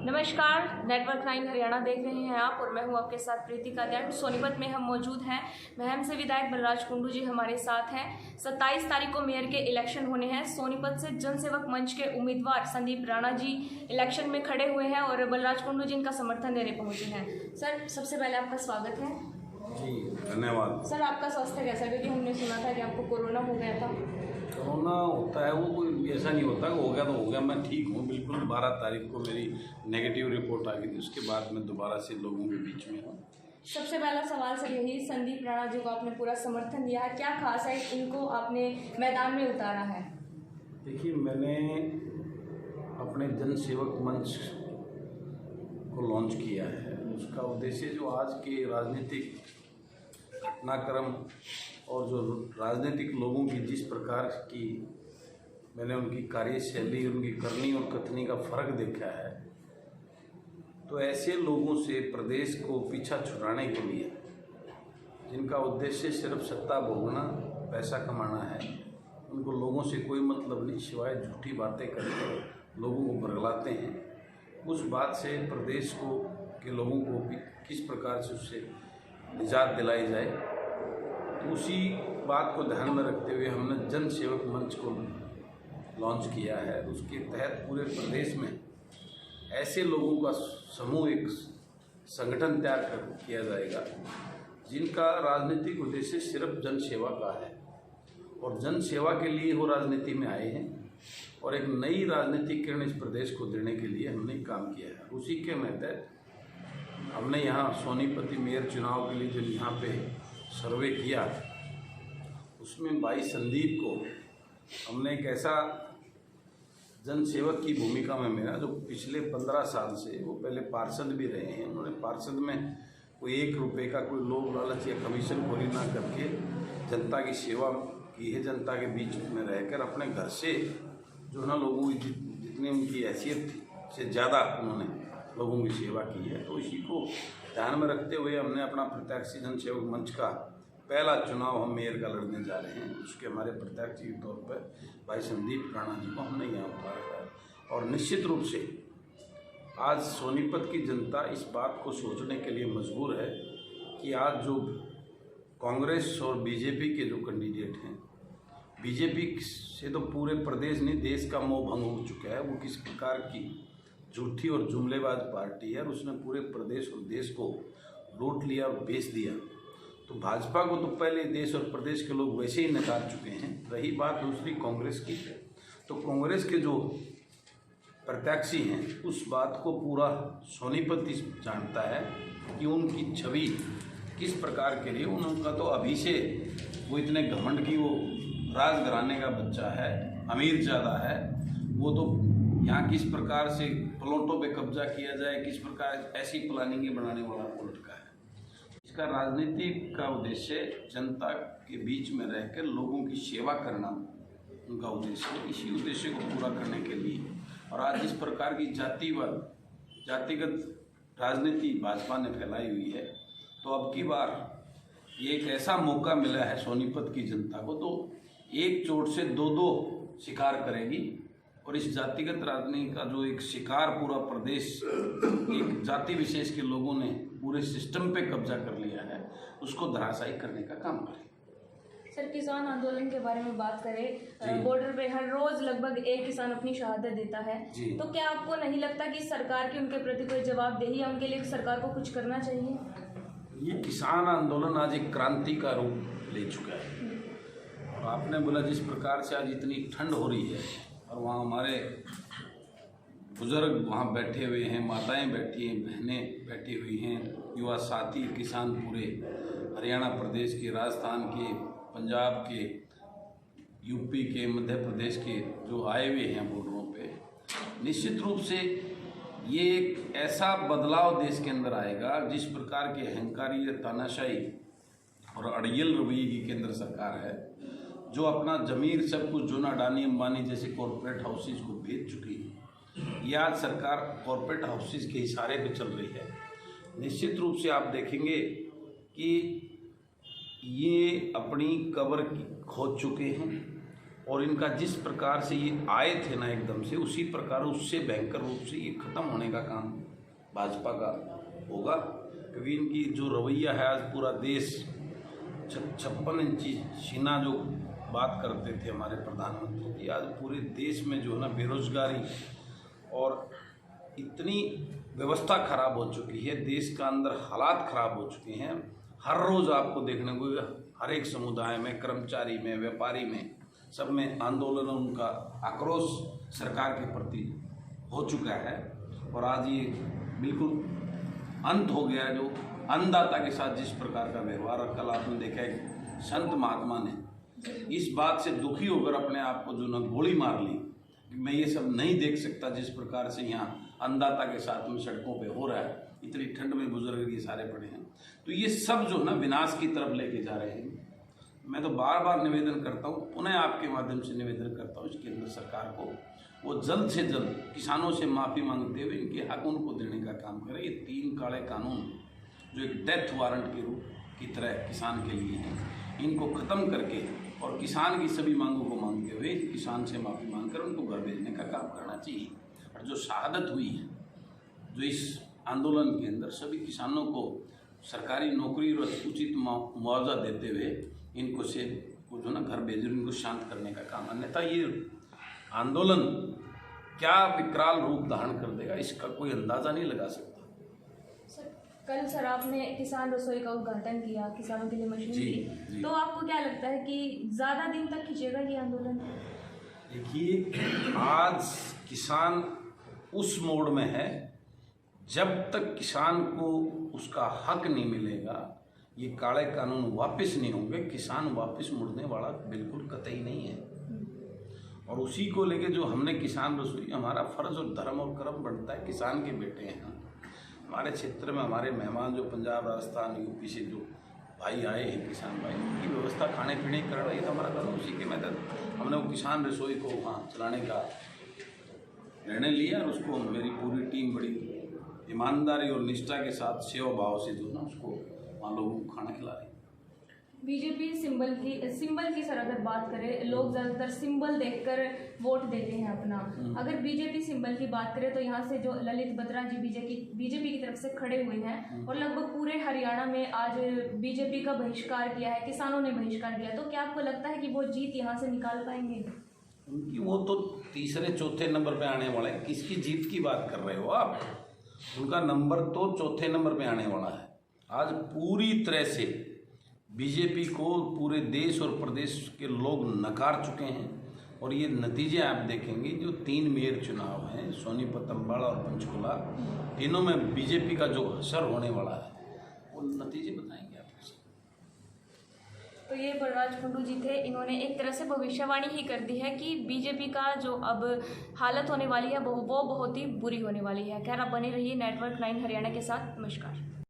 नमस्कार, नेटवर्क 9 हरियाणा देख रहे हैं आप और मैं हूं आपके साथ प्रीति काल्याण। सोनीपत में हम मौजूद हैं। महम से विधायक बलराज कुंडू जी हमारे साथ हैं। 27 तारीख को मेयर के इलेक्शन होने हैं। सोनीपत से जनसेवक मंच के उम्मीदवार संदीप राणा जी इलेक्शन में खड़े हुए हैं और बलराज कुंडू जी इनका समर्थन देने पहुंचे हैं। सर, सबसे पहले आपका स्वागत है। जी धन्यवाद। सर, आपका स्वास्थ्य कैसा है? क्योंकि हमने सुना था कि आपको कोरोना हो गया था। कोरोना होता है, वो कोई ऐसा नहीं होता कि हो गया तो हो गया। मैं ठीक हूँ बिल्कुल। 12 तारीख को मेरी नेगेटिव रिपोर्ट आ गई थी, उसके बाद मैं दोबारा से लोगों के बीच में हूँ। सबसे पहला सवाल सर यही, संदीप राणा जी को आपने पूरा समर्थन दिया है, क्या खास है इनको आपने मैदान में उतारा है? देखिए, मैंने अपने जनसेवक मंच को लॉन्च किया है। उसका उद्देश्य जो आज के राजनीतिक घटनाक्रम और जो राजनीतिक लोगों की जिस प्रकार की मैंने उनकी कार्यशैली, उनकी करनी और कथनी का फर्क देखा है, तो ऐसे लोगों से प्रदेश को पीछा छुड़ाने के लिए, जिनका उद्देश्य सिर्फ सत्ता भोगना, पैसा कमाना है, उनको लोगों से कोई मतलब नहीं सिवाय झूठी बातें करके लोगों को बरगलाते हैं। उस बात से प्रदेश को के लोगों को किस प्रकार से उससे निजात दिलाई जाए, तो उसी बात को ध्यान में रखते हुए हमने जन सेवक मंच को लॉन्च किया है। उसके तहत पूरे प्रदेश में ऐसे लोगों का समूह, एक संगठन तैयार किया जाएगा जिनका राजनीतिक उद्देश्य सिर्फ जन सेवा का है और जन सेवा के लिए वो राजनीति में आए हैं और एक नई राजनीतिक किरण इस प्रदेश को देने के लिए हमने काम किया है। उसी के तहत हमने यहाँ सोनीपत मेयर चुनाव के लिए जो यहाँ पे सर्वे किया, उसमें भाई संदीप को हमने एक ऐसा जनसेवक की भूमिका में मेरा, जो पिछले 15 साल से वो पहले पार्षद भी रहे हैं, उन्होंने पार्षद में कोई 1 रुपये का कोई लोभ लालच या कमीशन खोरी ना करके जनता की सेवा की है। जनता के बीच में रहकर अपने घर से जो ना लोगों की जितनी उनकी हैसियत थी से ज़्यादा उन्होंने लोगों की सेवा की है। तो इसी को ध्यान में रखते हुए हमने अपना प्रत्याशी जनसेवक मंच का पहला चुनाव हम मेयर का लड़ने जा रहे हैं। उसके हमारे प्रत्याशी के तौर पर भाई संदीप राणा जी को हमने यहाँ उतारा है। और निश्चित रूप से आज सोनीपत की जनता इस बात को सोचने के लिए मजबूर है कि आज जो कांग्रेस और बीजेपी के जो कैंडिडेट हैं, बीजेपी से तो पूरे प्रदेश नहीं देश का मोह भंग हो चुका है। वो किस प्रकार की झूठी और जुमलेबाज पार्टी है और उसने पूरे प्रदेश और देश को लूट लिया और बेच दिया। तो भाजपा को तो पहले देश और प्रदेश के लोग वैसे ही नकार चुके हैं। रही बात दूसरी कांग्रेस की, तो कांग्रेस के जो प्रत्याशी हैं उस बात को पूरा सोनीपत जानता है कि उनकी छवि किस प्रकार के लिए। उनका तो अभी से वो इतने घमंड की वो राज घराने का बच्चा है, अमीर ज़्यादा है, वो तो यहाँ किस प्रकार से प्लॉटों पे कब्जा किया जाए, किस प्रकार ऐसी प्लानिंग बनाने वाला वो लड़का है। इसका राजनीति का उद्देश्य जनता के बीच में रहकर लोगों की सेवा करना उनका उद्देश्य है। इसी उद्देश्य को पूरा करने के लिए और आज जिस प्रकार की जातिगत राजनीति भाजपा ने फैलाई हुई है, तो अब की बार ये एक ऐसा मौका मिला है सोनीपत की जनता को, तो एक चोट से 2 शिकार करेगी। और इस जातिगत राजनीति का जो एक शिकार पूरा प्रदेश एक जाति विशेष के लोगों ने पूरे सिस्टम पे कब्जा कर लिया है, उसको धराशायी करने का काम करें। सर, किसान आंदोलन के बारे में बात करें, बॉर्डर पे हर रोज लगभग एक किसान अपनी शहादत देता है, तो क्या आपको नहीं लगता कि सरकार की उनके प्रति कोई जवाबदेही है? उनके लिए सरकार को कुछ करना चाहिए। ये किसान आंदोलन आज एक क्रांति का रूप ले चुका है और आपने बोला जिस प्रकार से आज इतनी ठंड हो रही है और वहाँ हमारे बुजुर्ग वहाँ बैठे हुए हैं, माताएं बैठी हैं, बहनें बैठी हुई हैं, युवा साथी किसान पूरे हरियाणा प्रदेश के, राजस्थान के, पंजाब के, यूपी के, मध्य प्रदेश के जो आए हुए हैं बॉर्डरों पे, निश्चित रूप से ये एक ऐसा बदलाव देश के अंदर आएगा जिस प्रकार के अहंकारी, तानाशाही और अड़ियल रवैये की केंद्र सरकार है, जो अपना जमीर सब कुछ जो ना अडानी अंबानी जैसे कॉरपोरेट हाउसेज को बेच चुकी है। ये आज सरकार कॉरपोरेट हाउसेज के इशारे पे चल रही है। निश्चित रूप से आप देखेंगे कि ये अपनी कब्र खोद चुके हैं और इनका जिस प्रकार से ये आए थे ना एकदम से, उसी प्रकार उससे भयंकर रूप से ये खत्म होने का काम भाजपा का होगा। क्योंकि इनकी जो रवैया है, आज पूरा देश 56 इंची सीना जो बात करते थे हमारे प्रधानमंत्री जी, आज पूरे देश में जो है ना बेरोजगारी और इतनी व्यवस्था खराब हो चुकी है, देश का अंदर हालात खराब हो चुके हैं। हर रोज़ आपको देखने को हर एक समुदाय में, कर्मचारी में, व्यापारी में, सब में आंदोलन, उनका आक्रोश सरकार के प्रति हो चुका है। और आज ये बिल्कुल अंत हो गया है जो अन्नदाता के साथ जिस प्रकार का व्यवहार, और कल आपने देखा है संत महात्मा ने इस बात से दुखी होकर अपने आप को जो ना गोली मार ली कि मैं ये सब नहीं देख सकता, जिस प्रकार से यहाँ अन्नदाता के साथ में सड़कों पे हो रहा है। इतनी ठंड में बुजुर्ग ये सारे पड़े हैं, तो ये सब जो है ना विनाश की तरफ लेके जा रहे हैं। मैं तो बार बार निवेदन करता हूँ, पुनः आपके माध्यम से निवेदन करता हूँ इसके अंदर सरकार को वो जल्द से जल्द किसानों से माफ़ी मांगते हुए इनके हक उनको देने का काम करे। ये 3 काले कानून जो एक डेथ वारंट के रूप की तरह किसान के लिए हैं, इनको ख़त्म करके और किसान की सभी मांगों को मांगते हुए किसान से माफ़ी मांगकर उनको घर भेजने का काम करना चाहिए। और जो शहादत हुई है, जो इस आंदोलन के अंदर सभी किसानों को सरकारी नौकरी और उचित मुआवजा देते हुए इनको से को जो ना घर भेज, इनको शांत करने का काम। अन्यथा ये आंदोलन क्या विकराल रूप धारण कर देगा, इसका कोई अंदाज़ा नहीं लगा सकता। कल सर आपने किसान रसोई का उद्घाटन किया, किसानों के लिए मशीन दी, तो आपको क्या लगता है कि ज़्यादा दिन तक खींचेगा ये आंदोलन? देखिए, आज किसान उस मोड में है, जब तक किसान को उसका हक नहीं मिलेगा, ये काले कानून वापस नहीं होंगे, किसान वापस मुड़ने वाला बिल्कुल कतई नहीं है। और उसी को लेके जो हमने किसान रसोई, हमारा फर्ज और धर्म और कर्म बनता है। किसान के बेटे हैं हमारे क्षेत्र में, हमारे मेहमान जो पंजाब, राजस्थान, यूपी से जो भाई आए हैं, किसान भाई, उनकी व्यवस्था खाने पीने की कर रही है, तो हमारा धर्म उसी के मेहनत हमने वो किसान रसोई को वहाँ चलाने का निर्णय लिया। और उसको मेरी पूरी टीम बड़ी ईमानदारी और निष्ठा के साथ सेवा भाव से जो ना उसको वहाँ लोगों को खाना खिला रहे हैं। बीजेपी सिंबल की सर अगर बात करें, लोग ज़्यादातर सिंबल देखकर वोट देते हैं अपना। अगर बीजेपी सिंबल की बात करें तो यहाँ से जो ललित बत्रा जी बीजेपी की तरफ से खड़े हुए हैं और लगभग पूरे हरियाणा में आज बीजेपी का बहिष्कार किया है, किसानों ने बहिष्कार किया, तो क्या आपको लगता है कि वो जीत यहाँ से निकाल पाएंगे? उनकी वो तो तीसरे चौथे नंबर पे आने वाला है। किसकी जीत की बात कर रहे हो आप? उनका नंबर तो चौथे नंबर पे आने वाला है। आज पूरी तरह से बीजेपी को पूरे देश और प्रदेश के लोग नकार चुके हैं। और ये नतीजे आप देखेंगे, जो 3 मेयर चुनाव हैं, सोनीपत, अम्बाड़ा और पंचकुला, तीनों में बीजेपी का जो असर होने वाला है वो नतीजे बताएंगे आपको। तो ये बलराज कुंडू जी थे, इन्होंने एक तरह से भविष्यवाणी ही कर दी है कि बीजेपी का जो अब हालत होने वाली है वो बहुत ही बुरी होने वाली है। खैर, आप बने रहिए नेटवर्क 9 हरियाणा के साथ। नमस्कार।